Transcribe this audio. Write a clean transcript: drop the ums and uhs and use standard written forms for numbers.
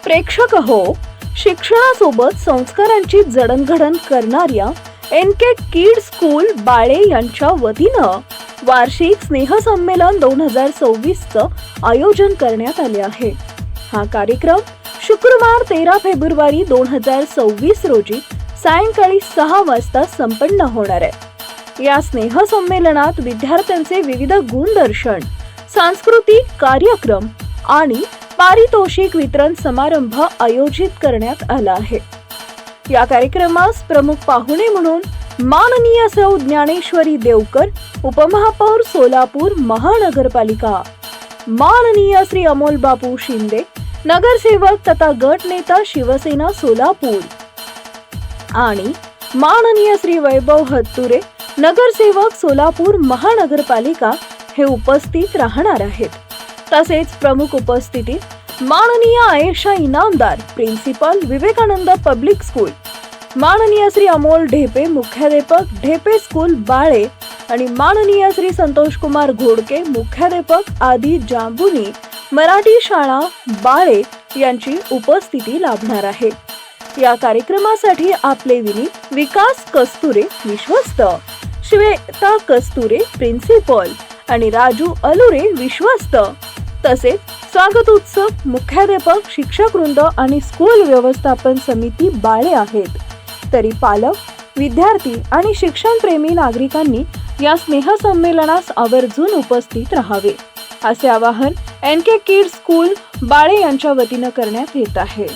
प्रेक्षक हो, शिक्षणासोबत संस्कारांची जडणघडण करणाऱ्या NK किड स्कूल बाळे यांच्या वतीनं वार्षिक स्नेहसंमेलन 2026चं आयोजन करण्यात आले आहे. हा कार्यक्रम शुक्रवार 13 फेब्रुवारी 2026 रोजी सायंकाळी 6 वाजता संपन्न होणार आहे. या स्नेहसंमेलनात विद्यार्थ्यांचे विविध गुणदर्शन, सांस्कृतिक कार्यक्रम आणि पारितोषिक वितरण समारंभ आयोजित करण्यात आला आहे. या कार्यक्रमास प्रमुख पाहुणे म्हणून माननीय सौ ज्ञानेश्वरी देवकर, उपमहापौर सोलापूर महानगरपालिका, माननीय श्री अमोल बापू शिंदे, नगरसेवक तथा गट नेता शिवसेना सोलापूर आणि माननीय श्री वैभव हत्तुरे, नगरसेवक सोलापूर महानगरपालिका हे उपस्थित राहणार आहेत. तसेच प्रमुख उपस्थितीत माननीय Ayesha Inamdar, principal, Vivekanand public school, माननीय श्री अमोल ढेपे, मुख्याध्यापक, ढेपे स्कूल बाळे आणि माननीय श्री संतोष कुमार घोडके, मुख्याध्यापक, आदी जांबुनी मराठी शाळा बाळे यांची उपस्थिती लाभणार आहे. या कार्यक्रमासाठी आपले विनीत विकास कस्तुरे विश्वस्त, श्वेता कस्तुरे प्रिन्सिपल आणि राजू अलुरे विश्वस्त, तसेच स्वागत उत्सव, मुख्याध्यापक, शिक्षक वृंद आणि स्कूल व्यवस्थापन समिती बाळे आहेत. तरी पालक, विद्यार्थी आणि शिक्षणप्रेमी नागरिकांनी या स्नेहसंमेलनास आवर्जून उपस्थित राहावे असे आवाहन NK किड स्कूल बाळे यांच्या वतीनं करण्यात येत आहे.